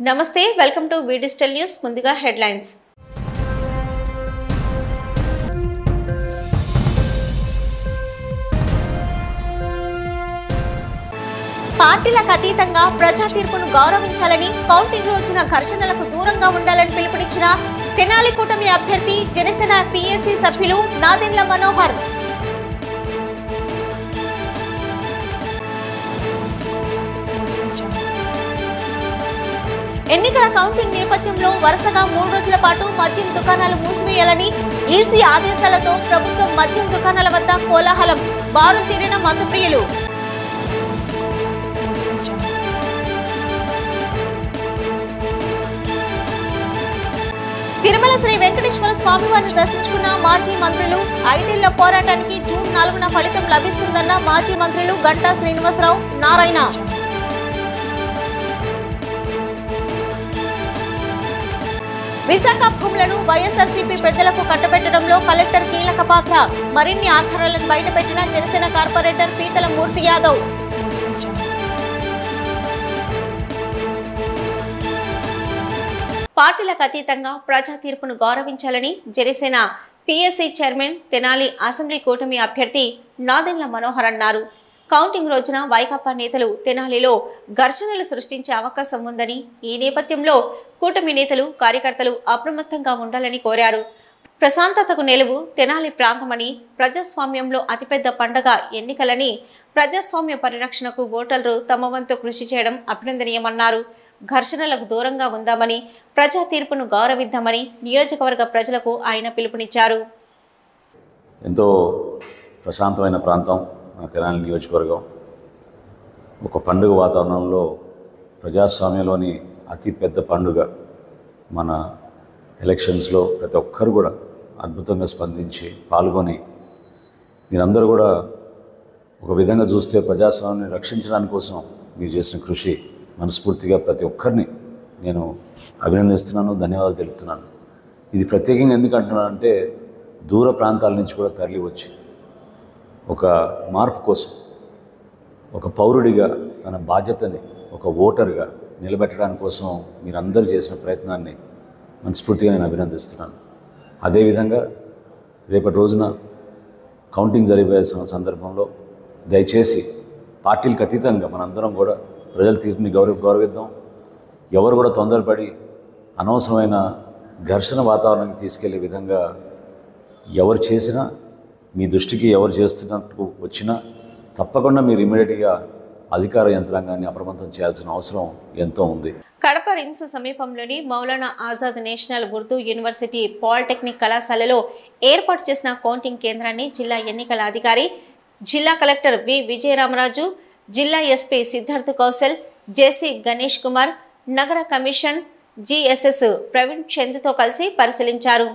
నమస్తే welcome to V digital news ముందుగా headlines పార్టీలకు అతీతంగా ప్రజా తీర్పును గౌరవించాలని కౌంటింగ్ రోజున ఘర్షణలకు దూరంగా ఉండాలని పిలుపునిచ్చిన తెనాలి కూటమి అభ్యర్థి జనసేన పిఎస్సి సభ్యులు నాదెండ్ల మనోహర్ ఎన్నికల కౌంటింగ్ నేపథ్యంలో వరుసగా 3 రోజుల పాటు మద్యం దుకాణాలు మూసివేయాలని ఈసీ ఆదేశాలతో ప్రభుత్వం మద్యం దుకాణాల వద్ద కోలాహలం బారులు తీరిన మందుప్రియులు తిరుమల శ్రీ వెంకటేశ్వర స్వామివారిని దర్శించుకున్న మాజీ మంత్రులు 5 ఏళ్ల పోరాటానికి జూన్ 4న ఫలితం లభిస్తుందన్న మాజీ మంత్రులు గంటా శ్రీనివాసరావు నారాయణ విశాఖ భూములను వైఎస్ఆర్సీపీ పెద్దలకు కట్టబెట్టడంలో కలెక్టర్ కీలక పాత్ర మరిన్ని ఆధారాలను బయటపెట్టిన జనసేన కార్పొరేటర్ పీతల మూర్తి యాదవ్ పార్టీలకు అతీతంగా ప్రజా తీర్పును గౌరవించాలని Janasena PSC chairman Tenali assembly కూటమి అభ్యర్థి నాదెండ్ల మనోహర్ అన్నారు. కౌంటింగ్ రోజున వైకాపా నేతలు తెనాలిలో ఘర్షణలు సృష్టించే అవకాశం ఉందని, ఈ నేపథ్యంలో కూటమి నేతలు కార్యకర్తలు అప్రమత్తంగా ఉండాలని కోరారు. ప్రశాంతతకు నిలువు తెనాలి ప్రాంతమని, ప్రజాస్వామ్యంలో అతిపెద్ద పండగ ఎన్నికలని, ప్రజాస్వామ్య పరిరక్షణకు ఓటర్లు తమ వంతు కృషి చేయడం అభినందనీయమన్నారు. ఘర్షణలకు దూరంగా ఉందామని, ప్రజా తీర్పును గౌరవిద్దామని నియోజకవర్గ ప్రజలకు ఆయన పిలుపునిచ్చారు. ఎంతో ప్రశాంతమైన ప్రాంతం మన తెనాలి నియోజకవర్గం. ఒక పండుగ వాతావరణంలో ప్రజాస్వామ్యంలోని అతి పెద్ద పండుగ మన ఎలక్షన్స్లో ప్రతి ఒక్కరు కూడా అద్భుతంగా స్పందించి పాల్గొని, మీరందరూ కూడా ఒక విధంగా చూస్తే ప్రజాస్వామ్యాన్ని రక్షించడానికి కోసం మీరు చేసిన కృషి మనస్ఫూర్తిగా ప్రతి ఒక్కరిని నేను అభినందిస్తున్నాను, ధన్యవాదాలు తెలుపుతున్నాను. ఇది ప్రత్యేకంగా ఎందుకు అంటున్నానంటే, దూర ప్రాంతాల నుంచి కూడా తరలి వచ్చి ఒక మార్పు కోసం, ఒక పౌరుడిగా తన బాధ్యతని ఒక ఓటర్గా నిలబెట్టడానికి కోసం మీరందరూ చేసిన ప్రయత్నాన్ని మనస్ఫూర్తిగా నేను అభినందిస్తున్నాను. అదేవిధంగా రేపటి రోజున కౌంటింగ్ జరిగే సందర్భంలో దయచేసి పార్టీలకు అతీతంగా మనందరం కూడా ప్రజల తీర్పుని గౌరవిద్దాం. ఎవరు కూడా తొందరపడి అనవసరమైన ఘర్షణ వాతావరణానికి తీసుకెళ్లే విధంగా ఎవరు చేసినా, మీ దృష్టికి ఎవరు చేస్తున్నట్టు వచ్చినా తప్పకుండా మీరు ఇమ్మీడియట్గా అధికార యంత్రాంగాన్ని అప్రమత్తం చేయాల్సిన అవసరం ఎంతో ఉంది. కడప రిమ్స్ సమీపంలోని Maulana Azad national Urdu university polytechnic కళాశాలలో ఏర్పాటు చేసిన కౌంటింగ్ కేంద్రాన్ని జిల్లా ఎన్నికల అధికారి, జిల్లా కలెక్టర్ వి విజయరామరాజు, జిల్లా ఎస్పీ సిద్ధార్థ్ కౌశల్, జేసీ గణేష్ కుమార్, నగర కమిషన్ జిఎస్ఎస్ ప్రవీణ్ చంద్తో కలిసి పరిశీలించారు.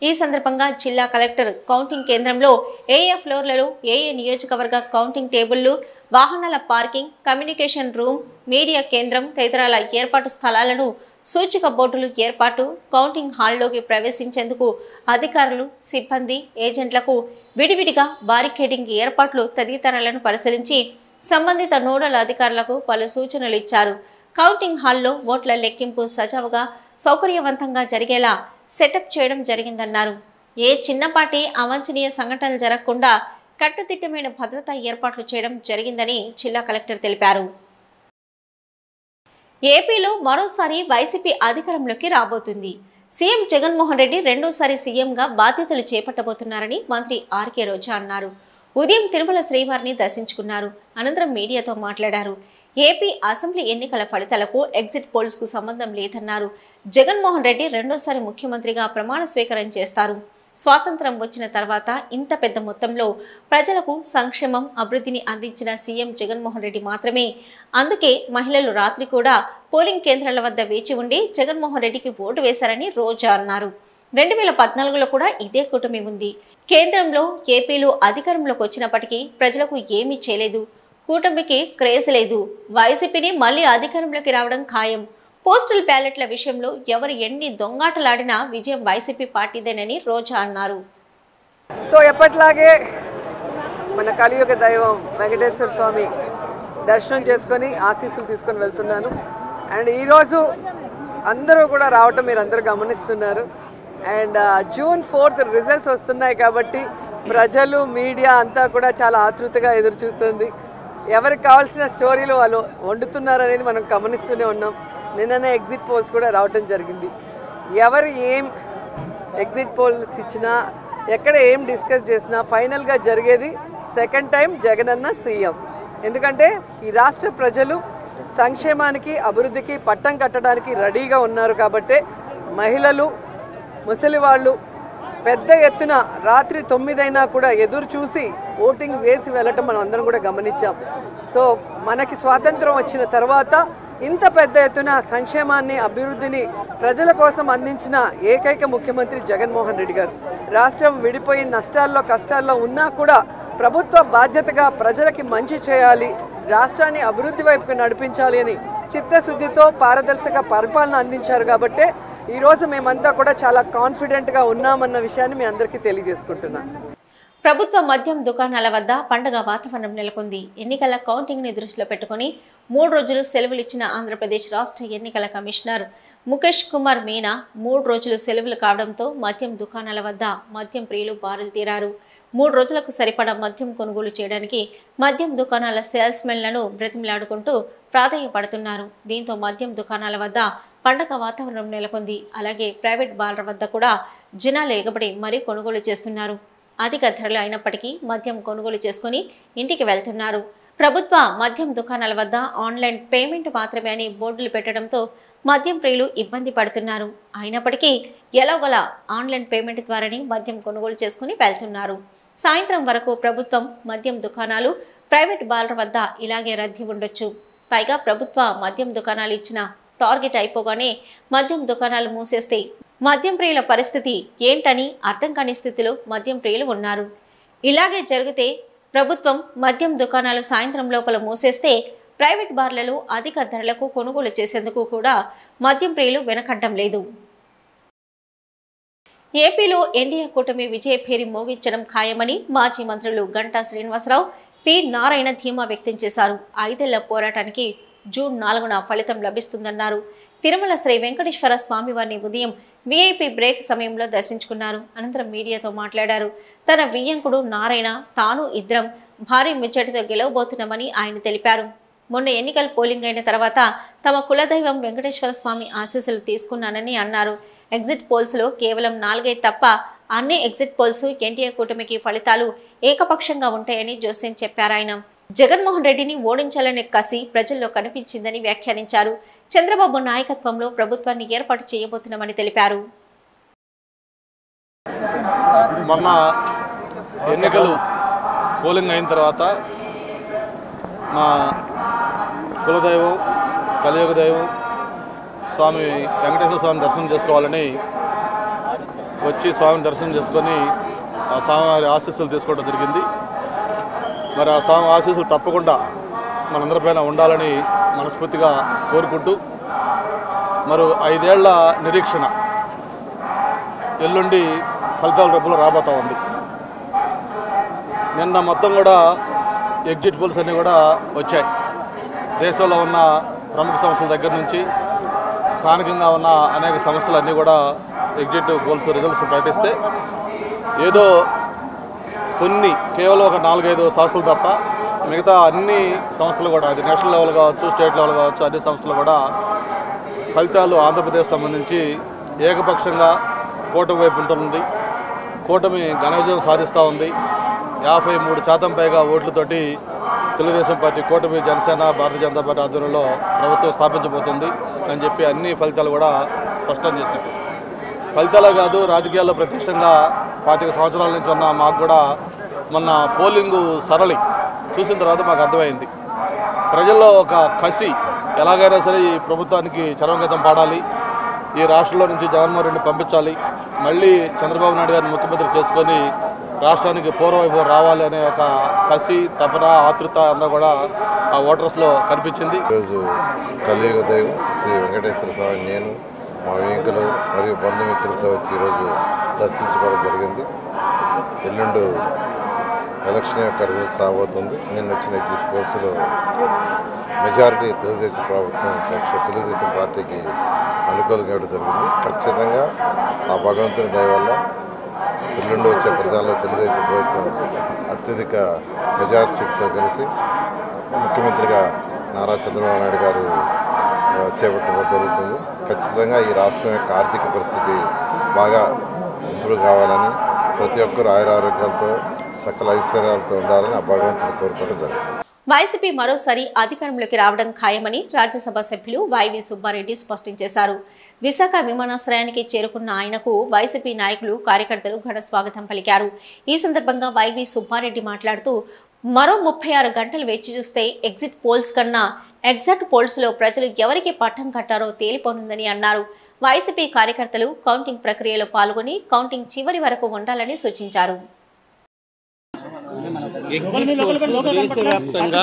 ఈ సందర్భంగా జిల్లా కలెక్టర్ కౌంటింగ్ కేంద్రంలో ఏఏ ఫ్లోర్లలో ఏఏ నియోజకవర్గ కౌంటింగ్ టేబుళ్లు, వాహనాల పార్కింగ్, కమ్యూనికేషన్ రూమ్, మీడియా కేంద్రం తదితరాల ఏర్పాటు స్థలాలను, సూచిక బోర్డులు ఏర్పాటు, కౌంటింగ్ హాల్లోకి ప్రవేశించేందుకు అధికారులు, సిబ్బంది, ఏజెంట్లకు విడివిడిగా బారికేడింగ్ ఏర్పాట్లు తదితరాలను పరిశీలించి సంబంధిత నోడల్ అధికారులకు పలు సూచనలు ఇచ్చారు. కౌంటింగ్ హాల్లో ఓట్ల లెక్కింపు సజావుగా సౌకర్యవంతంగా జరిగేలా సెటప్ చేయడం జరిగిందన్నారు. ఏ చిన్నపాటి అవాంఛనీయ సంఘటనలు జరగకుండా కట్టుదిట్టమైన భద్రతా ఏర్పాట్లు చేయడం జరిగిందని జిల్లా కలెక్టర్ తెలిపారు. ఏపీలో మరోసారి వైసీపీ అధికారంలోకి రాబోతుంది. సీఎం జగన్మోహన్ రెడ్డి రెండోసారి సీఎంగా బాధ్యతలు చేపట్టబోతున్నారని మంత్రి ఆర్కే రోజా అన్నారు. ఉదయం తిరుమల శ్రీవారిని దర్శించుకున్నారు. అనంతరం మీడియాతో మాట్లాడారు. ఏపీ అసెంబ్లీ ఎన్నికల ఫలితాలకు ఎగ్జిట్ పోల్స్ కు సంబంధం లేదన్నారు. జగన్మోహన్ రెడ్డి రెండోసారి ముఖ్యమంత్రిగా ప్రమాణ స్వీకారం చేస్తారు. స్వాతంత్రం వచ్చిన తర్వాత ఇంత పెద్ద మొత్తంలో ప్రజలకు సంక్షేమం, అభివృద్ధిని అందించిన సీఎం జగన్మోహన్ రెడ్డి మాత్రమే. అందుకే మహిళలు రాత్రి కూడా పోలింగ్ కేంద్రాల వద్ద వేచి ఉండి జగన్మోహన్ రెడ్డికి ఓటు వేశారని రోజా అన్నారు. 2014లో కూడా ఇదే కూటమి ఉంది. కేంద్రంలో ఏపీలో అధికారంలోకి వచ్చినప్పటికీ ప్రజలకు ఏమీ చేయలేదు. కూటమికి క్రేజ్ లేదు. వైసీపీని మళ్లీ అధికారంలోకి రావడం ఖాయం. పోస్టల్ బ్యాలెట్ల విషయంలో ఎవరు ఎన్ని దొంగాటలాడినా విజయం వైసీపీ పార్టీదేనని రోజా అన్నారు. సో ఎప్పటిలాగే మన కలియుగ దైవం వెంకటేశ్వర స్వామి దర్శనం చేసుకొని ఆశీస్సులు తీసుకొని వెళ్తున్నాను. అండ్ ఈరోజు అందరూ కూడా రావటం మీరు అందరూ గమనిస్తున్నారు. అండ్ June 4th రిజల్ట్స్ వస్తున్నాయి కాబట్టి ప్రజలు మీడియా అంతా కూడా చాలా ఆతృతగా ఎదురు చూస్తుంది. ఎవరికి కావాల్సిన స్టోరీలు వాళ్ళు వండుతున్నారు అనేది మనం గమనిస్తూనే ఉన్నాం. నిన్ననే ఎగ్జిట్ పోల్స్ కూడా రావటం జరిగింది. ఎవరు ఏం ఎగ్జిట్ పోల్స్ ఇచ్చినా ఎక్కడ ఏం డిస్కస్ చేసినా ఫైనల్గా జరిగేది సెకండ్ టైం జగనన్న సీఎం. ఎందుకంటే ఈ రాష్ట్ర ప్రజలు సంక్షేమానికి అభివృద్ధికి పట్టం కట్టడానికి రెడీగా ఉన్నారు కాబట్టి మహిళలు ముసలి వాళ్ళు పెద్ద ఎత్తున రాత్రి 9 అయినా కూడా ఎదురు చూసి ఓటింగ్ వేసి వెళ్ళటం మనం అందరం కూడా గమనించాం. సో మనకి స్వాతంత్రం వచ్చిన తర్వాత ఇంత పెద్ద ఎత్తున సంక్షేమాన్ని అభివృద్ధిని ప్రజల కోసం అందించిన ఏకైక ముఖ్యమంత్రి జగన్మోహన్ రెడ్డి గారు. రాష్ట్రం విడిపోయి నష్టాల్లో కష్టాల్లో ఉన్నా కూడా ప్రభుత్వ బాధ్యతగా ప్రజలకి మంచి చేయాలి, రాష్ట్రాన్ని అభివృద్ధి వైపుకు నడిపించాలి అని చిత్తశుద్ధితో పారదర్శక పరిపాలన అందించారు. కాబట్టి ఈరోజు మేమంతా కూడా చాలా కాన్ఫిడెంట్గా ఉన్నామన్న విషయాన్ని మీ అందరికీ తెలియజేసుకుంటున్నాం. ప్రభుత్వ మద్యం దుకాణాల వద్ద పండుగ వాతావరణం నెలకొంది. ఎన్నికల కౌంటింగ్ ని దృష్టిలో పెట్టుకుని 3 రోజులు సెలవులు ఇచ్చిన ఆంధ్రప్రదేశ్ రాష్ట్ర ఎన్నికల కమిషనర్ ముఖేష్ కుమార్ మీనా 3 రోజులు సెలవులు కావడంతో మద్యం దుకాణాల వద్ద మద్యం ప్రియులు బారులు తీరారు. 3 రోజులకు సరిపడా మద్యం కొనుగోలు చేయడానికి మద్యం దుకాణాల సేల్స్ మెన్లను బ్రతిమలాడుకుంటూ ప్రాధాన్యపడుతున్నారు. దీంతో మద్యం దుకాణాల వద్ద పండగ వాతావరణం నెలకొంది. అలాగే ప్రైవేట్ బార్ల వద్ద కూడా జనాలు ఎగబడి మరీ కొనుగోలు చేస్తున్నారు. అధిక ధరలు అయినప్పటికీ మద్యం కొనుగోలు చేసుకుని ఇంటికి వెళ్తున్నారు. ప్రభుత్వ మద్యం దుకాణాల వద్ద ఆన్లైన్ పేమెంట్ మాత్రమే అని బోర్డులు పెట్టడంతో మద్యం ప్రియులు ఇబ్బంది పడుతున్నారు. అయినప్పటికీ ఎలాగోలా ఆన్లైన్ పేమెంట్ ద్వారానే మద్యం కొనుగోలు చేసుకుని వెళ్తున్నారు. సాయంత్రం వరకు ప్రభుత్వం మద్యం దుకాణాలు ప్రైవేట్ బార్ల వద్ద ఇలాగే రద్దీ ఉండొచ్చు. పైగా ప్రభుత్వ మద్యం దుకాణాలు ఇచ్చిన టార్గెట్ అయిపోగానే మద్యం దుకాణాలు మూసేస్తే మద్యం ప్రియుల పరిస్థితి ఏంటని అర్థం కాని స్థితిలో మద్యం ప్రియులు ఉన్నారు. ఇలాగే జరిగితే ప్రభుత్వం మద్యం దుకాణాలు సాయంత్రం లోపల మూసేస్తే ప్రైవేట్ బార్లలో అధిక ధరలకు కొనుగోలు చేసేందుకు కూడా మద్యం ప్రియులు వెనకడ్డం లేదు. ఏపీలో ఎన్డీఏ కూటమి విజయ పేరి మోగించడం ఖాయమని మాజీ మంత్రులు గంటా శ్రీనివాసరావు, పి నారాయణ ధీమా వ్యక్తం చేశారు. 5 ఏళ్ల పోరాటానికి జూన్ 4న ఫలితం లభిస్తుందన్నారు. తిరుమల శ్రీ వెంకటేశ్వర స్వామివారిని ఉదయం వీఐపీ బ్రేక్ సమయంలో దర్శించుకున్నారు. అనంతరం మీడియాతో మాట్లాడారు. తన వియ్యంకుడు నారాయణ, తాను ఇద్దరం భారీ మెజార్టీతో గెలవబోతున్నామని ఆయన తెలిపారు. మొన్న ఎన్నికల పోలింగ్ అయిన తర్వాత తమ కులదైవం వెంకటేశ్వర స్వామి ఆశీస్సులు తీసుకున్నానని అన్నారు. ఎగ్జిట్ పోల్స్లో కేవలం 4 తప్ప అన్ని ఎగ్జిట్ పోల్స్ ఎన్డీఏ కూటమికి ఫలితాలు ఏకపక్షంగా ఉంటాయని జోస్యం చెప్పారు. ఆయన జగన్మోహన్ రెడ్డిని ఓడించాలనే కసి ప్రజల్లో కనిపించిందని వ్యాఖ్యానించారు. చంద్రబాబు నాయకత్వంలో ప్రభుత్వాన్ని ఏర్పాటు చేయబోతున్నామని తెలిపారు. మొన్న ఎన్నికలు పోలింగ్ అయిన తర్వాత మా కులదైవం కలియుగ దైవం స్వామి వెంకటేశ్వర స్వామిని దర్శనం చేసుకోవాలని వచ్చి స్వామిని దర్శనం చేసుకొని ఆ స్వామివారి ఆశీస్సులు తీసుకోవడం జరిగింది. మరి ఆ స్వామి ఆశీస్సులు తప్పకుండా మనందరిపైన ఉండాలని మనస్ఫూర్తిగా కోరుకుంటూ మరో 5 ఏళ్ల నిరీక్షణ ఎల్లుండి ఫలితాల రూపంలో రాబోతూ ఉంది. నిన్న మొత్తం కూడా ఎగ్జిట్ పోల్స్ అన్నీ కూడా వచ్చాయి. దేశంలో ఉన్న ప్రముఖ సంస్థల దగ్గర నుంచి స్థానికంగా ఉన్న అనేక సంస్థలన్నీ కూడా ఎగ్జిట్ పోల్స్ రిజల్ట్స్ ప్రకటిస్తే ఏదో కొన్ని కేవలం ఒక 4-5 సంస్థలు తప్ప మిగతా అన్ని సంస్థలు కూడా, అది నేషనల్ లెవెల్ కావచ్చు, స్టేట్ లెవెల్ కావచ్చు, అన్ని సంస్థలు కూడా ఫలితాలు ఆంధ్రప్రదేశ్ సంబంధించి ఏకపక్షంగా కూటమి వైపు ఉంటుంది. కూటమి ఘన విజయం సాధిస్తూ ఉంది. 53% పైగా ఓట్లతోటి తెలుగుదేశం పార్టీ కూటమి జనసేన భారతీయ జనతా పార్టీ ఆధ్వర్యంలో ప్రభుత్వం స్థాపించబోతుంది అని చెప్పి అన్ని ఫలితాలు కూడా స్పష్టం చేశారు. ఫలితాలే కాదు, రాజకీయాల్లో ప్రత్యక్షంగా 25 సంవత్సరాల నుంచి ఉన్న మాకు కూడా మొన్న పోలింగు సరళి చూసిన తర్వాత మాకు అర్థమైంది. ప్రజల్లో ఒక కసి, ఎలాగైనా సరే ఈ ప్రభుత్వానికి చరమగీతం పాడాలి, ఈ రాష్ట్రంలో నుంచి జగన్మోహన్ రెడ్డిని పంపించాలి, మళ్ళీ చంద్రబాబు నాయుడు గారిని ముఖ్యమంత్రి చేసుకొని రాష్ట్రానికి పూర్వవైభవం రావాలి అనే ఒక కసి, తపన, ఆతృత అంతా కూడా ఆ ఓటర్స్లో కనిపించింది. ఈరోజు కలియుగ దైవం శ్రీ వెంకటేశ్వర స్వామి నేను మా వెంకులు మరియు బంధుమిత్రులతో వచ్చి ఈరోజు దర్శించుకోవడం జరిగింది. ఎల్లుండు ఎలక్షన్ యొక్క రిజల్ట్స్ రాబోతుంది. నిన్న వచ్చిన ఎగ్జిట్ పోల్స్లో మెజారిటీ తెలుగుదేశం పార్టీకి అనుకూలంగా ఇవ్వడం జరిగింది. ఖచ్చితంగా ఆ భగవంతుని దయ వల్ల ఎల్లుండి వచ్చే ప్రజల్లో తెలుగుదేశం ప్రభుత్వం అత్యధిక మెజారిటీతో కలిసి ముఖ్యమంత్రిగా నారా చంద్రబాబు నాయుడు గారు చేపట్టడం జరుగుతుంది. ఖచ్చితంగా ఈ రాష్ట్రం యొక్క ఆర్థిక పరిస్థితి బాగా ఇంప్రూవ్ కావాలని ప్రతి ఒక్కరు ఆయురారోగ్యాలతో సకల ఐశ్వర్యాలతో ఉండాలని ఆ భగవంతుని కోరుకోవడం జరిగింది. వైసీపీ మరోసారి అధికారంలోకి రావడం ఖాయమని రాజ్యసభ సభ్యులు వైవి సుబ్బారెడ్డి స్పష్టం చేశారు. విశాఖ విమానాశ్రయానికి చేరుకున్న ఆయనకు వైసీపీ నాయకులు కార్యకర్తలు ఘన స్వాగతం పలికారు. ఈ సందర్భంగా వైవి సుబ్బారెడ్డి మాట్లాడుతూ మరో 36 గంటలు వేచి చూస్తే ఎగ్జిట్ పోల్స్ కన్నా ఎగ్జాక్ట్ పోల్స్ లో ప్రజలు ఎవరికి పట్టం కట్టారో తేలిపోనుందని అన్నారు. వైసీపీ కార్యకర్తలు కౌంటింగ్ ప్రక్రియలో పాల్గొని కౌంటింగ్ చివరి వరకు ఉండాలని సూచించారు. దేశవ్యాప్తంగా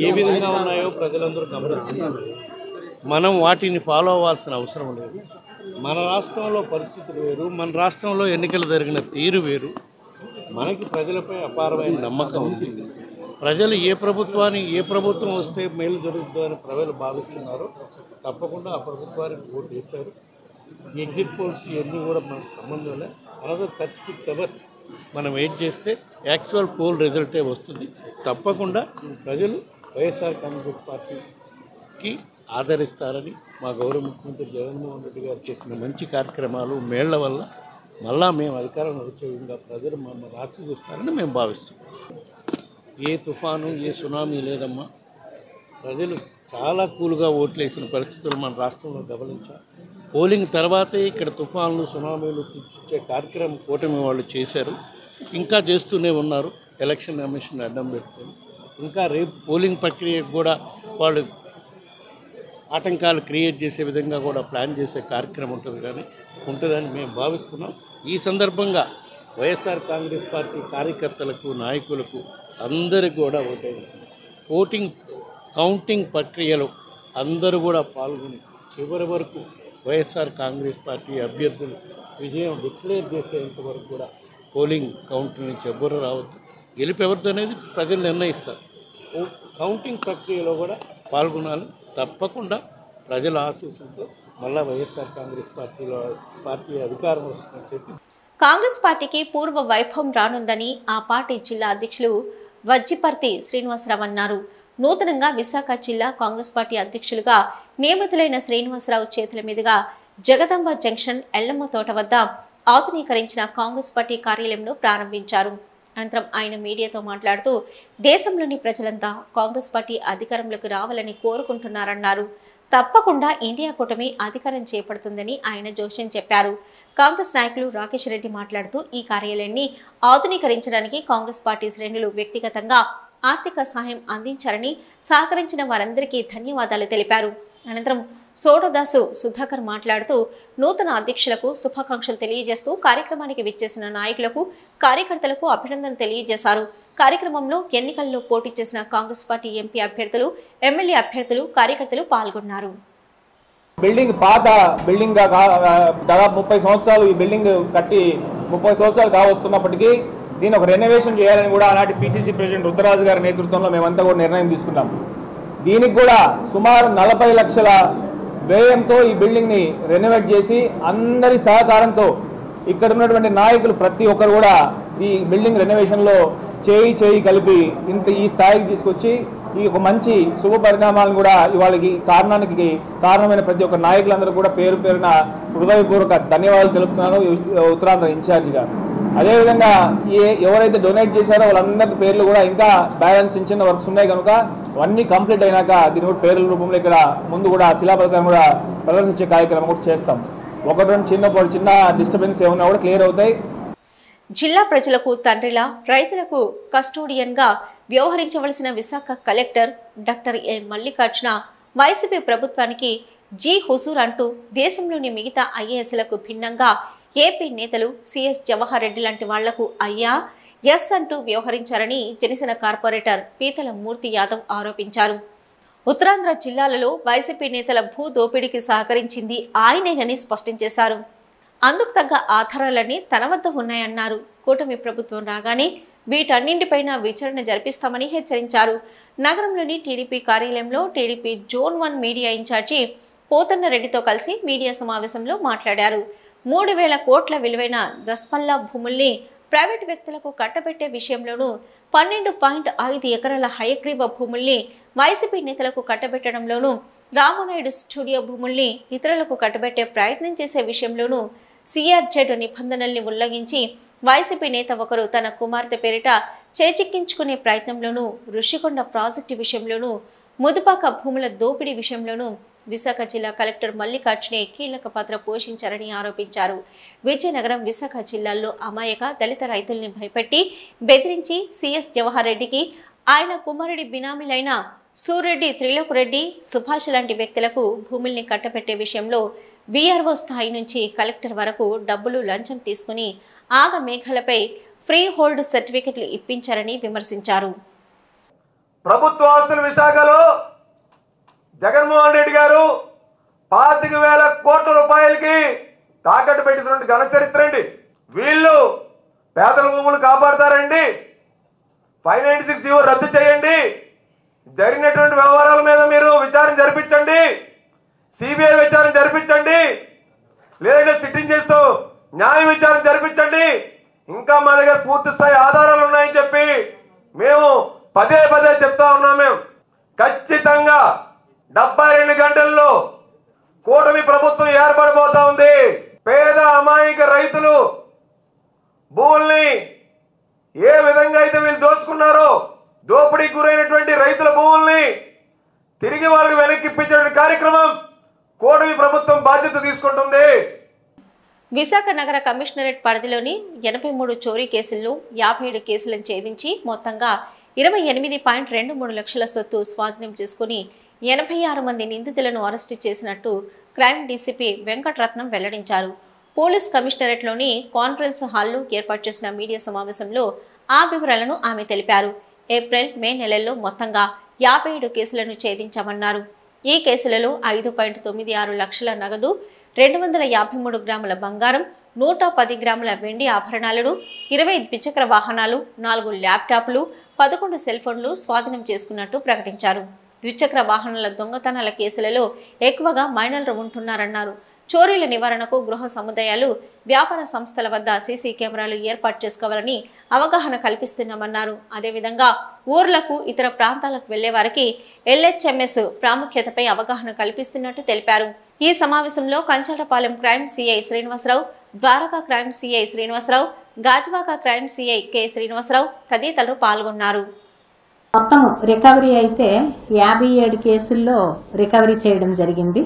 ఏ విధంగా ఉన్నాయో ప్రజలందరూ గమనిస్తున్నారు. మనం వాటిని ఫాలో అవ్వాల్సిన అవసరం లేదు. మన రాష్ట్రంలో పరిస్థితులు వేరు, మన రాష్ట్రంలో ఎన్నికలు జరిగిన తీరు వేరు. మనకి ప్రజలపై అపారమైన నమ్మకం ఉంది. ప్రజలు ఏ ప్రభుత్వం వస్తే మేలు జరుగుతుందని ప్రజలు భావిస్తున్నారో తప్పకుండా ఆ ప్రభుత్వానికి ఓటు వేశారు. ఎగ్జిట్ పోల్స్ ఇవన్నీ కూడా మనకు సంబంధం లేదు. అనదర్ 36 అవర్స్ మనం వెయిట్ చేస్తే యాక్చువల్ పోల్ రిజల్టే వస్తుంది. తప్పకుండా ప్రజలు వైఎస్ఆర్ కాంగ్రెస్ పార్టీకి ఆదరిస్తారని, మా గౌరవ ముఖ్యమంత్రి జగన్మోహన్ రెడ్డి గారు చేసిన మంచి కార్యక్రమాలు మేళ్ల వల్ల మళ్ళా మేము అధికారంలో వచ్చే విధంగా ప్రజలు మమ్మల్ని ఆశీర్వదిస్తారని మేము భావిస్తున్నాం. ఏ తుఫాను ఏ సునామీ లేదమ్మా. ప్రజలు చాలా కూల్గా ఓట్లేసిన పరిస్థితులు మన రాష్ట్రంలో గమనించాం. పోలింగ్ తర్వాతే ఇక్కడ తుఫాన్లు సునామీలు తెచ్చే కార్యక్రమం కూటమి వాళ్ళు చేశారు, ఇంకా చేస్తూనే ఉన్నారు. ఎలక్షన్ కమిషన్ అడ్డం పెట్టుకొని ఇంకా రేపు పోలింగ్ ప్రక్రియకు కూడా వాళ్ళు ఆటంకాలు క్రియేట్ చేసే విధంగా కూడా ప్లాన్ చేసే కార్యక్రమం ఉంటుందని మేము భావిస్తున్నాం. ఈ సందర్భంగా వైఎస్ఆర్ కాంగ్రెస్ పార్టీ కార్యకర్తలకు నాయకులకు అందరికీ కూడా కౌంటింగ్ ప్రక్రియలో అందరూ కూడా పాల్గొని చివరి వరకు వైఎస్ఆర్ కాంగ్రెస్ పార్టీ అభ్యర్థులు విజయం డిక్లేర్ చేసేంత వరకు కూడా పోలింగ్ కౌంటర్ నుంచి ఎవ్వరూ రావద్దు. గెలుపు ఎవరితో అనేది ప్రజలు నిర్ణయిస్తారు. కౌంటింగ్ ప్రక్రియలో కూడా పాల్గొనాలి. తప్పకుండా ప్రజల ఆశీస్సులతో మళ్ళా వైఎస్ఆర్ కాంగ్రెస్ పార్టీ అధికారం వస్తుందని చెప్పి కాంగ్రెస్ పార్టీకి పూర్వ వైభవం రానుందని ఆ పార్టీ జిల్లా అధ్యక్షులు వజ్జిపర్తి శ్రీనివాసరావు అన్నారు. నూతనంగా విశాఖ జిల్లా కాంగ్రెస్ పార్టీ అధ్యక్షులుగా నియమితులైన శ్రీనివాసరావు చేతుల మీదుగా జగదాంబ జంక్షన్ ఎల్లమ్మ తోట వద్ద ఆధునీకరించిన కాంగ్రెస్ పార్టీ కార్యాలయంను ప్రారంభించారు. అనంతరం ఆయన మీడియాతో మాట్లాడుతూ దేశంలోని ప్రజలంతా కాంగ్రెస్ పార్టీ అధికారంలోకి రావాలని కోరుకుంటున్నారన్నారు. తప్పకుండా ఇండియా కూటమి అధికారం చేపడుతుందని ఆయన జోష్యం చెప్పారు. కాంగ్రెస్ నాయకులు రాకేష్ రెడ్డి మాట్లాడుతూ ఈ కార్యాలయాన్ని ఆధునీకరించడానికి కాంగ్రెస్ పార్టీ శ్రేణులు వ్యక్తిగతంగా ఆర్థిక సహాయం అందించారని, సహకరించిన వారందరికీ ధన్యవాదాలు తెలిపారు. అనంతరం సోడదాసు సుధాకర్ మాట్లాడుతూ నూతన అధ్యక్షులకు శుభాకాంక్షలు తెలియజేస్తూ కార్యక్రమానికి విచ్చేసిన నాయకులకు కార్యకర్తలకు అభినందనలు తెలియజేశారు. కార్యక్రమంలో ఎన్నికల్లో పోటీ చేసిన కాంగ్రెస్ పార్టీ ఎంపీ అభ్యర్థులు, ఎమ్మెల్యే అభ్యర్థులు, కార్యకర్తలు పాల్గొన్నారు. బిల్డింగ్ పాత బిల్డింగ్ దాదాపు 30 సంవత్సరాలు ఈ బిల్డింగ్ కట్టి 30 సంవత్సరాలు కావస్తున్నప్పటికీ దీన్ని ఒక రెనోవేషన్ చేయాలని కూడా ఆనాటి పిసిసి ప్రెసిడెంట్ రుద్రరాజు గారి నేతృత్వంలో మేమంతా కూడా నిర్ణయం తీసుకున్నాం. దీనికి కూడా సుమారు 40 లక్షల వ్యయంతో ఈ బిల్డింగ్ని రెనోవేట్ చేసి అందరి సహకారంతో ఇక్కడ ఉన్నటువంటి నాయకులు ప్రతి ఒక్కరు కూడా ఈ బిల్డింగ్ రెనోవేషన్లో చేయి కలిపి ఈ స్థాయికి తీసుకొచ్చి ఈ ఒక మంచి శుభ పరిణామాలను కూడా ఇవాళకి కారణమైన ప్రతి ఒక్క నాయకులందరూ కూడా పేరు పేరున హృదయపూర్వక ధన్యవాదాలు తెలుపుతున్నాను ఉత్తరాంధ్ర ఇన్ఛార్జిగా. అదేవిధంగా ఎవరైతే డొనేట్ చేశారో వాళ్ళందరి పేర్లు కూడా ఇంకా బ్యాలెన్స్ చిన్న వర్క్స్ ఉన్నాయి కనుక అవన్నీ కంప్లీట్ అయినాక దీని కూడా పేర్ల రూపంలో ఇక్కడ ముందు కూడా శిలాపథకం కూడా ప్రదర్శించే కార్యక్రమం కూడా చేస్తాం. ఒకటి రెండు చిన్న డిస్టర్బెన్స్ ఏమన్నా కూడా క్లియర్ అవుతాయి. జిల్లా ప్రజలకు తండ్రిలా, రైతులకు కస్టోడియన్గా వ్యవహరించవలసిన Visakha collector doctor A Mallikarjuna YCP ప్రభుత్వానికి జీ హుజూర్ అంటూ దేశంలోని మిగతా ఐఏఎస్లకు భిన్నంగా ఏపీ నేతలు సిఎస్ జవహర్ రెడ్డి లాంటి వాళ్లకు అయ్యా ఎస్ అంటూ వ్యవహరించారని జనసేన కార్పొరేటర్ పీతల మూర్తి యాదవ్ ఆరోపించారు. ఉత్తరాంధ్ర జిల్లాలలో వైసీపీ నేతల భూ దోపిడీకి సహకరించింది ఆయనేనని స్పష్టం చేశారు. అందుకు తగ్గ ఆధారాలన్నీ తన వద్ద ఉన్నాయన్నారు. కూటమి ప్రభుత్వం రాగానే వీటన్నింటిపైన విచారణ జరిపిస్తామని హెచ్చరించారు. నగరంలోని టీడీపీ కార్యాలయంలో టీడీపీ జోన్ 1 మీడియా ఇన్ఛార్జి పోతన్నరెడ్డితో కలిసి మీడియా సమావేశంలో మాట్లాడారు. 3,000 కోట్ల విలువైన దస్పల్లా భూముల్ని ప్రైవేటు వ్యక్తులకు కట్టబెట్టే విషయంలోనూ 12.5 ఎకరాల హయగ్రీవ భూముల్ని వైసీపీ నేతలకు కట్టబెట్టడంలోనూ రామానాయుడు స్టూడియో భూముల్ని ఇతరులకు కట్టబెట్టే ప్రయత్నం చేసే విషయంలోనూ సిఆర్జెడ్ నిబంధనల్ని ఉల్లంఘించి వైసీపీ నేత ఒకరు తన కుమార్తె పేరిట చేజిక్కించుకునే ప్రయత్నంలోనూ ఋషికొండ ప్రాజెక్టు విషయంలోనూ ముదుపాక భూముల దోపిడీ విషయంలోనూ విశాఖ జిల్లా కలెక్టర్ మల్లికార్జునే కీలక పాత్ర పోషించారని ఆరోపించారు. విజయనగరం, విశాఖ జిల్లాల్లో అమాయక దళిత రైతుల్ని భయపెట్టి బెదిరించి సిఎస్ జవహర్ రెడ్డికి ఆయన కుమారుడి బినామీలైన సూర్రెడ్డి, త్రిలోక్ రెడ్డి, సుభాష్ లాంటి వ్యక్తులకు భూముల్ని కట్టబెట్టే విషయంలో వీఆర్ఓ స్థాయి నుంచి కలెక్టర్ వరకు డబ్బులు లంచం తీసుకుని ఆగ మేఘాలపై ఫ్రీ హోల్డ్ సర్టిఫికెట్లు ఇప్పించారని విమర్శించారు. ప్రభుత్వ ఆస్తులు విశాఖలో జగన్మోహన్ రెడ్డి గారు 25,000 కోట్ల రూపాయలకి తాకట్టు పెట్టినటువంటి ఘన చరిత్ర అండి. వీళ్ళు పేదల భూములు కాపాడతారండి. 596 రద్దు చేయండి. జరిగినటువంటి వ్యవహారాల మీద మీరు విచారణ జరిపించండి. సిబిఐ విచారణ జరిపించండి. లేదంటే సిట్టింగ్ చేస్తూ న్యాయ విచారణ జరిపించండి. ఇంకా మా దగ్గర పూర్తి స్థాయి ఆధారాలు ఉన్నాయని చెప్పి మేము పదే చెప్తా ఉన్నాం. మేము ఖచ్చితంగా 72 గంటల్లో కూటమి ప్రభుత్వం ఏర్పడబోతా ఉంది. పేద అమాయక రైతులు భూముల్ని ఏ విధంగా అయితే వీళ్ళు దోచుకున్నారో, దోపిడీకి గురైనటువంటి రైతుల భూముల్ని తిరిగి వాళ్ళకి వెనక్కి ఇప్పించే కార్యక్రమం కూటమి ప్రభుత్వం బాధ్యత తీసుకుంటుంది. విశాఖ నగర కమిషనరేట్ పరిధిలోని 83 చోరీ కేసుల్లో 57 కేసులను ఛేదించి మొత్తంగా 28.23 లక్షల సొత్తు స్వాధీనం చేసుకుని 86 మంది నిందితులను అరెస్టు చేసినట్టు క్రైమ్ డీసీపీ వెంకటరత్నం వెల్లడించారు. పోలీస్ కమిషనరేట్లోని కాన్ఫరెన్స్ హాల్లో ఏర్పాటు చేసిన మీడియా సమావేశంలో ఆ వివరాలను ఆమె తెలిపారు. ఏప్రిల్, మే నెలల్లో మొత్తంగా 57 కేసులను ఛేదించామన్నారు. ఈ కేసులలో 5.96 లక్షల నగదు, 253 గ్రాముల బంగారం, 110 గ్రాముల వెండి ఆభరణాలను, 20 ద్విచక్ర వాహనాలు, 4 ల్యాప్టాప్లు, 11 సెల్ ఫోన్లు స్వాధీనం చేసుకున్నట్టు ప్రకటించారు. ద్విచక్ర వాహనాల దొంగతనాల కేసులలో ఎక్కువగా మైనర్లు ఉంటున్నారన్నారు. చోరీల నివారణకు గృహ సముదాయాలు, వ్యాపార సంస్థల వద్ద సీసీ కెమెరాలు ఏర్పాటు చేసుకోవాలని అవగాహన కల్పిస్తున్నామన్నారు. అదేవిధంగా ఊర్లకు, ఇతర ప్రాంతాలకు వెళ్లే వారికి LHMS ప్రాముఖ్యతపై అవగాహన కల్పిస్తున్నట్టు తెలిపారు. ఈ సమావేశంలో Kanchalapalem crime CI Srinivasarao, Dwaraka crime CI Srinivasarao, Gajuwaka crime CI K Srinivasarao తదితరులు పాల్గొన్నారు. మొత్తం రికవరీ అయితే 57 కేసుల్లో రికవరీ చేయడం జరిగింది.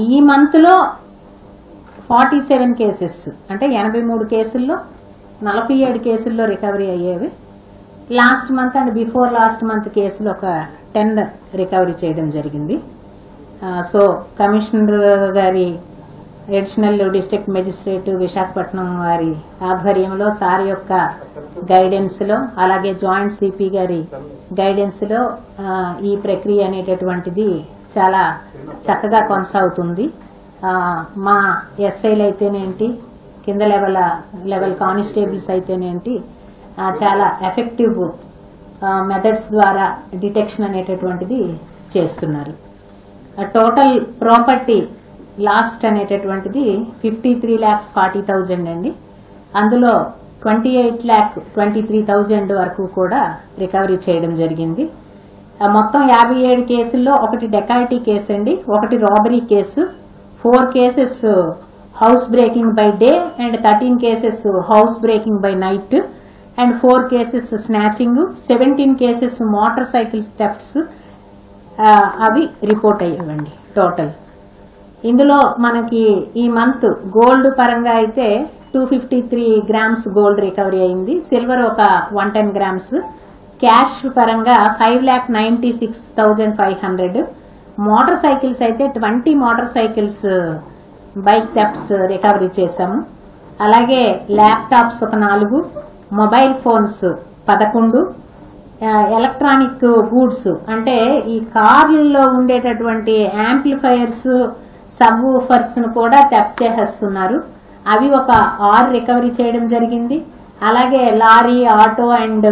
ఈ మంత్ లో 47 కేసెస్ అంటే 83 కేసుల్లో 47 కేసుల్లో రికవరీ అయ్యేవి. Last month and before last month కేసులు ఒక 10 రికవరీ చేయడం జరిగింది. సో కమిషనర్ గారి అడిషనల్ డిస్ట్రిక్ట్ మెజిస్ట్రేట్ విశాఖపట్నం వారి ఆధ్వర్యంలో సార్ యొక్క గైడెన్స్ లో, అలాగే జాయింట్ సిపి గారి గైడెన్స్ లో ఈ ప్రక్రియ అనేటటువంటిది చాలా చక్కగా కొనసాగుతుంది. మా ఎస్ఐలు అయితేనేంటి, కింద లెవెల్ కానిస్టేబుల్స్ అయితేనేంటి చాలా ఎఫెక్టివ్ మెథడ్స్ ద్వారా డిటెక్షన్ అనేటటువంటిది చేస్తున్నారు. టోటల్ ప్రాపర్టీ లాస్ట్ అనేటటువంటిది 53,40,000 అండి. అందులో 28,23,000 వరకు కూడా రికవరీ చేయడం జరిగింది. మొత్తం 57 కేసుల్లో ఒకటి డెకాయిటీ కేసు అండి, ఒకటి robbery case, 4 cases house breaking by day and 13 cases house breaking by night and 4 cases snatching, 17 cases motor cycles thefts అవి రిపోర్ట్ అయ్యావండి టోటల్. ఇందులో మనకి ఈ మంత్ గోల్డ్ పరంగా అయితే 253 గ్రామ్స్ గోల్డ్ రికవరీ అయింది, సిల్వర్ ఒక 110 గ్రామ్స్, క్యాష్ పరంగా 5,96,500, మోటార్ సైకిల్స్ అయితే 20 motor cycles bike thefts recovery చేశాము. అలాగే ల్యాప్టాప్స్ ఒక 4, మొబైల్ ఫోన్స్ 11, ఎలక్ట్రానిక్ గూడ్స్ అంటే ఈ కార్లలో ఉండేటటువంటి యాంప్లిఫైయర్స్, సబ్ ఊఫర్స్ ను కూడా థెఫ్ట్ చేసేస్తున్నారు, అవి ఒక 6 రికవరీ చేయడం జరిగింది. అలాగే lorry, auto and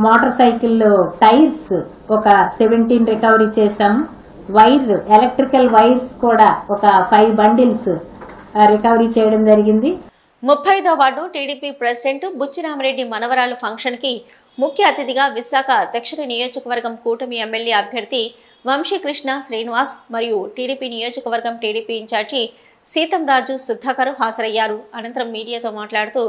motor cycle tyres ఒక 17 రికవరీ చేశాము. ఎలక్ట్రికల్ వైర్స్ కూడా ఒక 5 బండిల్స్ రికవరీ చేయడం జరిగింది. 35వ వార్డు టీడీపీ ప్రెసిడెంట్ బుచ్చిరామరెడ్డి మనవరాలు ఫంక్షన్ కి ముఖ్య అతిథిగా విశాఖ దక్షిణ నియోజకవర్గం కూటమి ఎమ్మెల్యే అభ్యర్థి వంశీకృష్ణ శ్రీనివాస్ మరియు టీడీపీ నియోజకవర్గం టీడీపీ ఇన్ఛార్జి సీతంరాజు సుధాకర్ హాజరయ్యారు. అనంతరం మీడియాతో మాట్లాడుతూ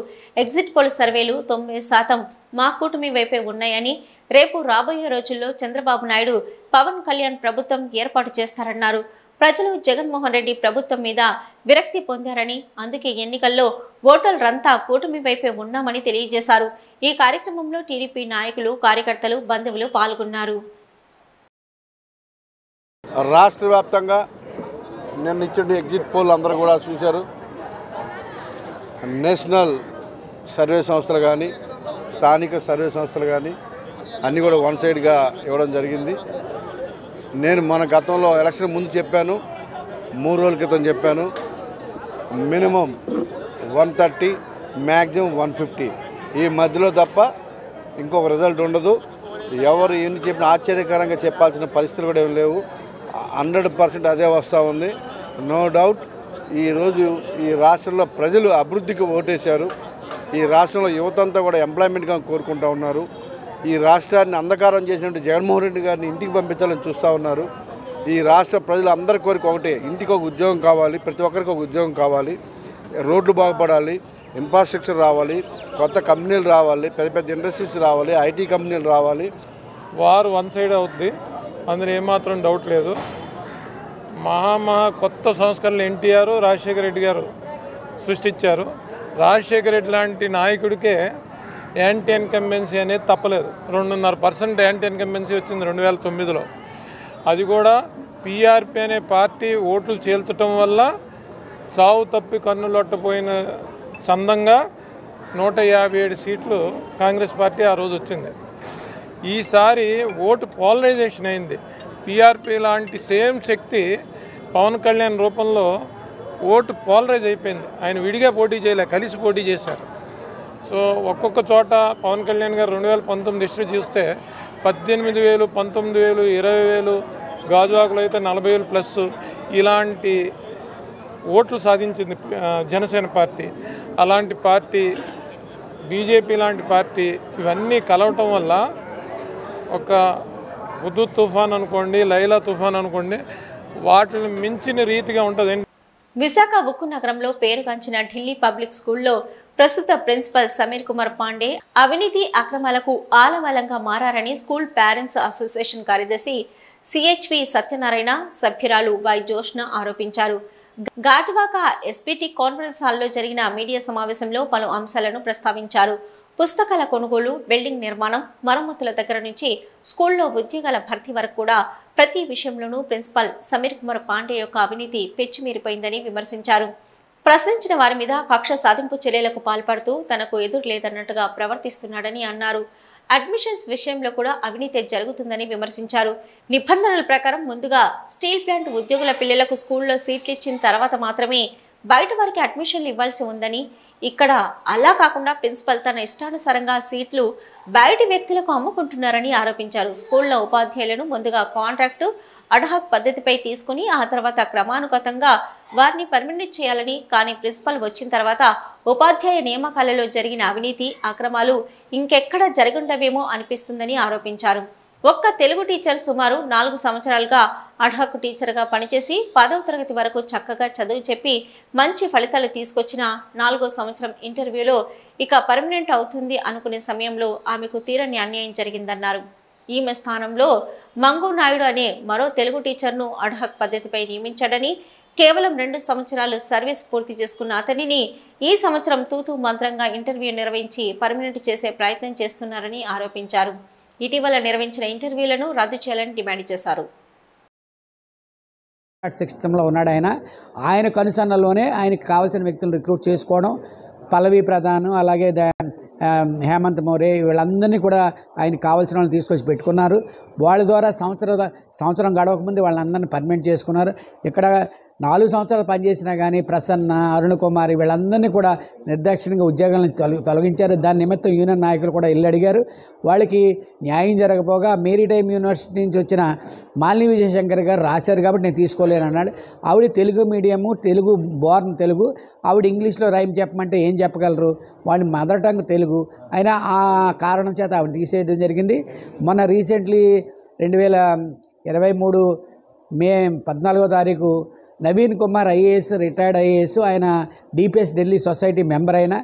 ఎగ్జిట్ పోల్ సర్వేలు 90% మా కూటమి వైపే ఉన్నాయని, రేపు రాబోయే రోజుల్లో చంద్రబాబు నాయుడు పవన్ కళ్యాణ్ ప్రభుత్వం ఏర్పాటు చేస్తారన్నారు. ప్రజలు జగన్మోహన్ రెడ్డి ప్రభుత్వం మీద విరక్తి పొందారని, అందుకే ఎన్నికల్లో ఓటర్లంతా కూటమి వైపే ఉన్నామని తెలియజేశారు. ఈ కార్యక్రమంలో టీడీపీ నాయకులు, కార్యకర్తలు, బంధువులు పాల్గొన్నారు. రాష్ట్ర వ్యాప్తంగా నిన్న ఇచ్చిన ఎగ్జిట్ పోల్ అందరూ కూడా చూశారు. నేషనల్ సర్వే సంస్థలు కానీ, స్థానిక సర్వే సంస్థలు కానీ అన్నీ కూడా వన్ సైడ్గా ఇవ్వడం జరిగింది. నేను మన గతంలో ఎలక్షన్ ముందు చెప్పాను, 3 రోజుల క్రితం చెప్పాను, మినిమం 130 మ్యాక్సిమం 150 ఈ మధ్యలో తప్ప ఇంకొక రిజల్ట్ ఉండదు. ఎవరు ఎన్ని చెప్పినా ఆశ్చర్యకరంగా చెప్పాల్సిన పరిస్థితులు కూడా ఏం లేవు. 100% అదే వస్తూ ఉంది. నో డౌట్ ఈరోజు ఈ రాష్ట్రంలో ప్రజలు అభివృద్ధికి ఓటేశారు. ఈ రాష్ట్రంలో యువతంతా కూడా ఎంప్లాయ్మెంట్గా కోరుకుంటూ ఉన్నారు. ఈ రాష్ట్రాన్ని అంధకారం చేసినట్టు జగన్మోహన్ రెడ్డి గారిని ఇంటికి పంపించాలని చూస్తూ ఉన్నారు. ఈ రాష్ట్ర ప్రజలు అందరి కోరిక ఒకటే, ఇంటికి ఒక ఉద్యోగం కావాలి, ప్రతి ఒక్కరికి ఒక ఉద్యోగం కావాలి, రోడ్లు బాగుపడాలి, ఇన్ఫ్రాస్ట్రక్చర్ రావాలి, కొత్త కంపెనీలు రావాలి, పెద్ద పెద్ద ఇండస్ట్రీస్ రావాలి, ఐటీ కంపెనీలు రావాలి. వారు వన్ సైడ్ అవుద్ది, అందులో ఏమాత్రం డౌట్ లేదు. కొత్త సంస్కరణలు ఎన్టీఆర్, రాజశేఖర రెడ్డి గారు సృష్టించారు. రాజశేఖర రెడ్డి లాంటి నాయకుడికే యాంటీ ఇన్కంబెన్సీ అనేది తప్పలేదు. 2.5% యాంటీ ఇన్కంబెన్సీ వచ్చింది 2009లో. అది కూడా పీఆర్పీ అనే పార్టీ ఓట్లు చీల్చడం వల్ల చావు తప్పి కన్నులొట్టపోయిన చందంగా 157 సీట్లు కాంగ్రెస్ పార్టీ ఆ రోజు వచ్చింది. ఈసారి ఓటు పోలరైజేషన్ అయింది. పీఆర్పీ లాంటి సేమ్ శక్తి పవన్ కళ్యాణ్ రూపంలో ఓటు పోలరైజ్ అయిపోయింది. ఆయన విడిగా పోటీ చేయలే, కలిసి పోటీ చేశారు. సో ఒక్కొక్క చోట పవన్ కళ్యాణ్ గారు 2019 హిస్టరీ చూస్తే 18,000, 19,000, 20,000, గాజువాకలో అయితే 40,000+ ఇలాంటి ఓట్లు సాధించింది జనసేన పార్టీ. అలాంటి పార్టీ, బీజేపీ లాంటి పార్టీ ఇవన్నీ కలవటం వల్ల ఒక హుదూద్ తుఫాన్ అనుకోండి, లైలా తుఫాన్ అనుకోండి, వాటిని మించిన రీతిగా ఉంటుంది. విశాఖ ఉక్కు నగరంలో పేరుగాంచిన ఢిల్లీ పబ్లిక్ స్కూల్లో ప్రస్తుత ప్రిన్సిపల్ సమీర్ కుమార్ పాండే అవినీతి అక్రమాలకు ఆలవాలంగా మారారని స్కూల్ పేరెంట్స్ అసోసియేషన్ కార్యదర్శి సిహెచ్వి సత్యనారాయణ, సభ్యురాలు వై జోష్న ఆరోపించారు. గాజువాక ఎస్పీటీ కాన్ఫరెన్స్ హాల్లో జరిగిన మీడియా సమావేశంలో పలు అంశాలను ప్రస్తావించారు. పుస్తకాల కొనుగోలు, బిల్డింగ్ నిర్మాణం, మరమ్మతుల దగ్గర నుంచి స్కూల్లో ఉద్యోగాల భర్తీ వరకు కూడా ప్రతి విషయంలోనూ ప్రిన్సిపల్ సమీర్ కుమార్ పాండే యొక్క అవినీతి పెచ్చిమీరిపోయిందని విమర్శించారు. ప్రశ్నించిన వారి మీద కక్ష సాధింపు చర్యలకు పాల్పడుతూ తనకు ఎదురు లేదన్నట్టుగా ప్రవర్తిస్తున్నాడని అన్నారు. అడ్మిషన్స్ విషయంలో కూడా అవినీతి జరుగుతుందని విమర్శించారు. నిబంధనల ప్రకారం ముందుగా స్టీల్ ప్లాంట్ ఉద్యోగుల పిల్లలకు స్కూల్లో సీట్లు ఇచ్చిన తర్వాత మాత్రమే బయట వారికి అడ్మిషన్లు ఇవ్వాల్సి ఉందని, ఇక్కడ అలా కాకుండా ప్రిన్సిపల్ తన ఇష్టానుసారంగా సీట్లు బయటి వ్యక్తులకు అమ్ముకుంటున్నారని ఆరోపించారు. స్కూల్లో ఉపాధ్యాయులను ముందుగా కాంట్రాక్టు, అడ్హాక్ పద్ధతిపై తీసుకుని ఆ తర్వాత క్రమానుగతంగా వారిని పర్మనెంట్ చేయాలని, కానీ ప్రిన్సిపల్ వచ్చిన తర్వాత ఉపాధ్యాయ నియామకాలలో జరిగిన అవినీతి అక్రమాలు ఇంకెక్కడ జరుగుండవేమో అనిపిస్తుందని ఆరోపించారు. ఒక్క తెలుగు టీచర్ సుమారు 4 సంవత్సరాలుగా అడ్హాక్ టీచర్గా పనిచేసి 10వ తరగతి వరకు చక్కగా చదువు చెప్పి మంచి ఫలితాలు తీసుకొచ్చిన 4వ సంవత్సరం ఇంటర్వ్యూలో ఇక పర్మనెంట్ అవుతుంది అనుకునే సమయంలో ఆమెకు తీరని అన్యాయం జరిగిందన్నారు. ఈమె స్థానంలో మంగు నాయుడు అనే మరో తెలుగు టీచర్ను అడ్హాక్ పద్ధతిపై నియమించాడని, కేవలం 2 సంవత్సరాలు సర్వీస్ పూర్తి చేసుకున్న అతనిని ఈ సంవత్సరం తూతూ మంత్రంగా ఇంటర్వ్యూ నిర్వహించి పర్మనెంట్ చేసే ప్రయత్నం చేస్తున్నారని ఆరోపించారు. ఇటీవల నిర్వహించిన ఇంటర్వ్యూలను రద్దు చేయాలని డిమాండ్ చేశారు. సిస్టంలో ఉన్నాడు ఆయన కనుసన్నల్లోనే ఆయనకు కావాల్సిన వ్యక్తులను రిక్రూట్ చేసుకోవడం, పల్లవి ప్రధాన్ అలాగే హేమంత్ మౌర్య వీళ్ళందరినీ కూడా ఆయనకు కావాల్సిన వాళ్ళని తీసుకొచ్చి పెట్టుకున్నారు. వాళ్ళ ద్వారా సంవత్సరం గడవకముందు వాళ్ళందరినీ పర్మనెంట్ చేసుకున్నారు. ఇక్కడ 4 సంవత్సరాలు పనిచేసినా కానీ ప్రసన్న, అరుణ్ కుమార్ వీళ్ళందరినీ కూడా నిర్దాక్షిణ్యంగా ఉద్యోగాలను తొలగించారు. దాని నిమిత్తం యూనియన్ నాయకులు కూడా ఇల్లు అడిగారు. వాళ్ళకి న్యాయం జరగపోగా మేరీటైమ్ యూనివర్సిటీ నుంచి వచ్చిన మాలిని విజయశంకర్ గారు రాశారు కాబట్టి నేను తీసుకోలేను అన్నాడు. ఆవిడ తెలుగు మీడియము, తెలుగు బోర్న్ తెలుగు. ఆవిడ ఇంగ్లీష్లో రైమ్ చెప్పమంటే ఏం చెప్పగలరు? వాళ్ళ మదర్ టంగ్ తెలుగు. అయినా ఆ కారణం చేత ఆవిడ తీసేయడం జరిగింది. మొన్న రీసెంట్లీ 2023 మే 14వ తారీఖు Naveen Kumar IAS, retired IAS, ఆయన డిపిఎస్ ఢిల్లీ సొసైటీ మెంబర్ అయిన.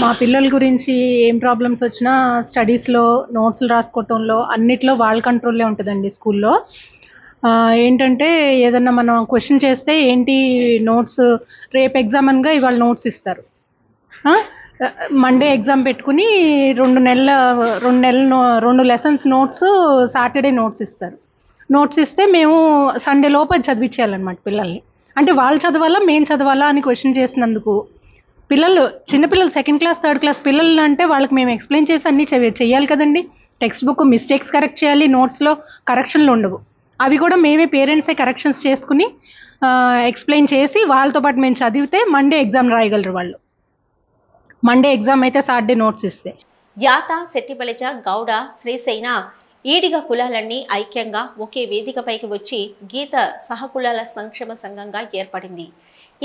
మా పిల్లల గురించి ఏం ప్రాబ్లమ్స్ వచ్చినా స్టడీస్లో, నోట్స్లు రాసుకోవటంలో అన్నిట్లో వాళ్ళ కంట్రోల్లే ఉంటుందండి. స్కూల్లో ఏంటంటే ఏదన్నా మనం క్వశ్చన్ చేస్తే ఏంటి నోట్స్, రేపు ఎగ్జామ్ అనగా ఇవాళ నోట్స్ ఇస్తారు. మండే ఎగ్జామ్ పెట్టుకుని 2 లెసన్స్ నోట్స్, సాటర్డే నోట్స్ ఇస్తారు. నోట్స్ ఇస్తే మేము సండే లోపు అది చదివించేయాలన్నమాట పిల్లల్ని. అంటే వాళ్ళు చదవాలా, మేము చదవాలా అని క్వశ్చన్ చేసినందుకు చిన్నపిల్లలు 2nd క్లాస్ 3rd క్లాస్ పిల్లలు అంటే వాళ్ళకి మేము ఎక్స్ప్లెయిన్ చేసి అన్నీ చెయ్యాలి కదండి. టెక్స్ట్ బుక్ మిస్టేక్స్ కరెక్ట్ చేయాలి, నోట్స్లో కరెక్షన్లు ఉండవు. అవి కూడా మేమే పేరెంట్సే కరెక్షన్స్ చేసుకుని ఎక్స్ప్లెయిన్ చేసి వాళ్ళతో పాటు మేము చదివితే మండే ఎగ్జామ్ రాయగలరు వాళ్ళు. మండే ఎగ్జామ్ అయితే సాటర్డే నోట్స్ ఇస్తే. యాత, శెట్టిబలిజ, గౌడ, శ్రీసేన, ఈడిగ కులాలన్నీ ఐక్యంగా ఒకే వేదికపైకి వచ్చి గీత సహకులాల సంక్షేమ సంఘంగా ఏర్పడింది.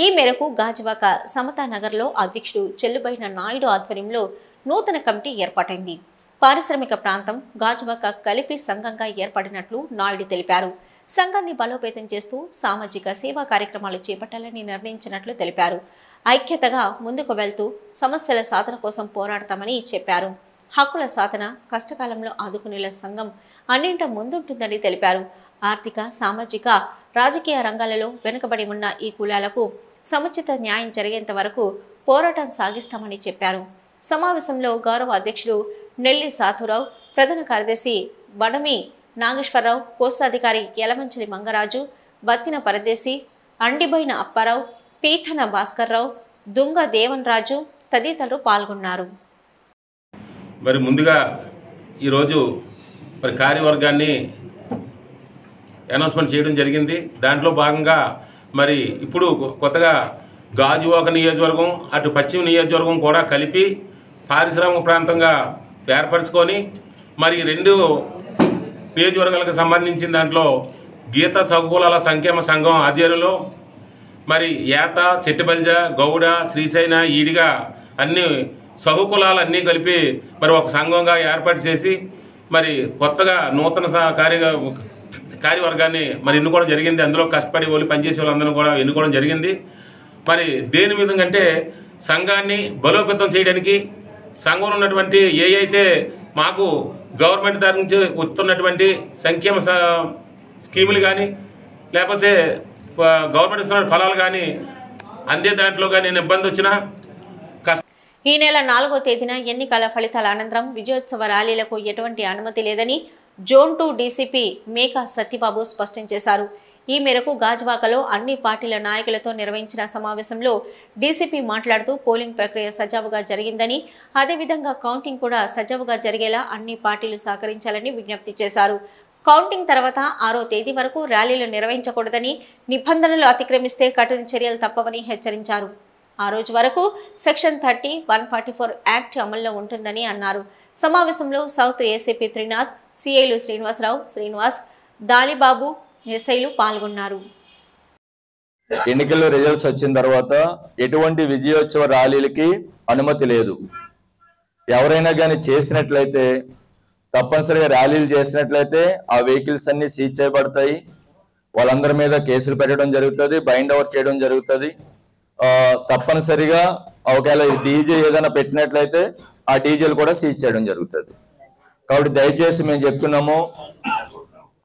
ఈ మేరకు గాజువాక సమతానగర్లో అధ్యక్షుడు చెల్లుబైన నాయుడు ఆధ్వర్యంలో నూతన కమిటీ ఏర్పాటైంది. పారిశ్రామిక ప్రాంతం గాజువాక కలిపి సంఘంగా ఏర్పడినట్లు నాయుడు తెలిపారు. సంఘాన్ని బలోపేతం చేస్తూ సామాజిక సేవా కార్యక్రమాలు చేపట్టాలని నిర్ణయించినట్లు తెలిపారు. ఐక్యతగా ముందుకు వెళ్తూ సమస్యల సాధన కోసం పోరాడతామని చెప్పారు. హక్కుల సాధన, కష్టకాలంలో ఆదుకునేలా సంఘం అన్నింట ముందుంటుందని తెలిపారు. ఆర్థిక, సామాజిక, రాజకీయ రంగాలలో వెనుకబడి ఉన్న ఈ కులాలకు సముచిత న్యాయం జరిగేంత వరకు పోరాటం సాగిస్తామని చెప్పారు. సమావేశంలో గౌరవ అధ్యక్షుడు నెల్లి సాధురావు, ప్రధాన కార్యదర్శి వడమి నాగేశ్వరరావు, కోశాధికారి యలమంచిలి మంగరాజు, బత్తిన పరదేశి, అండిబోయిన అప్పారావు, పీథన భాస్కర్రావు, దుంగ దేవన్ రాజు తదితరులు పాల్గొన్నారు. మరి ముందుగా ఈరోజు మరి కార్యవర్గాన్ని అనౌన్స్మెంట్ చేయడం జరిగింది. దాంట్లో భాగంగా మరి ఇప్పుడు కొత్తగా గాజువాక నియోజకవర్గం, అటు పశ్చిమ నియోజకవర్గం కూడా కలిపి పారిశ్రామిక ప్రాంతంగా ఏర్పరచుకొని మరి 2 నియోజకవర్గాలకు సంబంధించిన దాంట్లో గీత సహకులాల సంక్షేమ సంఘం ఆధ్వర్యంలో మరి యాత, చెట్టిబల్జ, గౌడ, శ్రీసేన, ఈడిగా అన్ని సహకులాలన్నీ కలిపి మరి ఒక సంఘంగా ఏర్పాటు చేసి మరి కొత్తగా నూతన కార్యవర్గాన్ని మరి ఎన్నుకోవడం జరిగింది. అందులో కష్టపడి వాళ్ళు పనిచేసే వాళ్ళందరూ కూడా ఎన్నుకోవడం జరిగింది. మరి దేని విధంగా అంటే సంఘాన్ని బలోపేతం చేయడానికి, సంఘంలో ఉన్నటువంటి అయితే మాకు గవర్నమెంట్ దాని నుంచి వస్తున్నటువంటి సంక్షేమ స్కీములు కానీ లేకపోతే గవర్నమెంట్ ఇస్తున్న ఫలాలు కానీ అందే దాంట్లో కానీ ఇబ్బంది వచ్చినా. ఈ నెల 4వ తేదీన ఎన్నికల ఫలితాల అనంతరం విజయోత్సవ ర్యాలీలకు ఎటువంటి అనుమతి లేదని జోన్ 2 డీసీపీ మేకా సత్యబాబు స్పష్టం చేశారు. ఈ మేరకు గాజువాకలో అన్ని పార్టీల నాయకులతో నిర్వహించిన సమావేశంలో డీసీపీ మాట్లాడుతూ పోలింగ్ ప్రక్రియ సజావుగా జరిగిందని, అదేవిధంగా కౌంటింగ్ కూడా సజావుగా జరిగేలా అన్ని పార్టీలు సహకరించాలని విజ్ఞప్తి చేశారు. కౌంటింగ్ తర్వాత 6వ తేదీ వరకు ర్యాలీలు నిర్వహించకూడదని, నిబంధనలు అతిక్రమిస్తే కఠిన చర్యలు తప్పవని హెచ్చరించారు. ఆ రోజు వరకు సెక్షన్ 30, 144 యాక్ట్ అమల్లో ఉంటుందని అన్నారు. సమావేశంలో సౌత్ ఏసీపీ త్రినాథ్, సిఐలు శ్రీనివాసరావు, శ్రీనివాస్, దాలిబాబు, ఎస్ఐలు పాల్గొన్నారు. ఎన్నికల్లో రిజల్ట్స్ వచ్చిన తర్వాత ఎటువంటి విజయోత్సవ ర్యాలీలకి అనుమతి లేదు. ఎవరైనా కానీ చేసినట్లయితే, తప్పనిసరిగా ర్యాలీలు చేసినట్లయితే ఆ వెహికల్స్ అన్ని సీజ్ చేయబడతాయి. వాళ్ళందరి మీద కేసులు పెట్టడం జరుగుతుంది, బైండ్ ఓవర్ చేయడం జరుగుతుంది. తప్పనిసరిగా ఒకవేళ డీజే ఏదైనా పెట్టినట్లయితే ఆ డీజేలు కూడా సీజ్ చేయడం జరుగుతుంది. కాబట్టి దయచేసి మేము చెప్తున్నాము,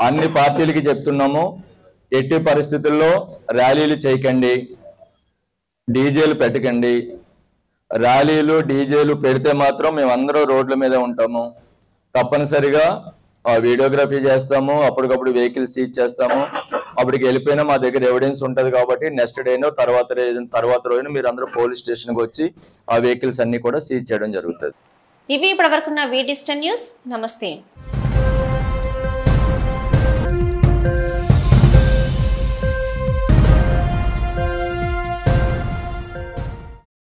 అన్ని పార్టీలకి చెప్తున్నాము, ఎట్టి పరిస్థితుల్లో ర్యాలీలు చేయకండి, డీజేలు పెట్టకండి. ర్యాలీలు డీజేలు పెడితే మాత్రం మేమందరం రోడ్ల మీద ఉంటాము. తప్పనిసరిగా వీడియోగ్రఫీ చేస్తాము, అప్పటికప్పుడు వెహికల్ సీజ్ చేస్తాము. అప్పటికి వెళ్ళిపోయినా మా దగ్గర ఎవిడెన్స్ ఉంటుంది కాబట్టి నెక్స్ట్ డేనో తర్వాత రోజున మీరు అందరూ పోలీస్ స్టేషన్కి వచ్చి ఆ వెహికల్స్ అన్ని కూడా సీజ్ చేయడం జరుగుతుంది. ఇవి ఇప్పటివరకున్న వి డిజిటల్ న్యూస్. నమస్తే.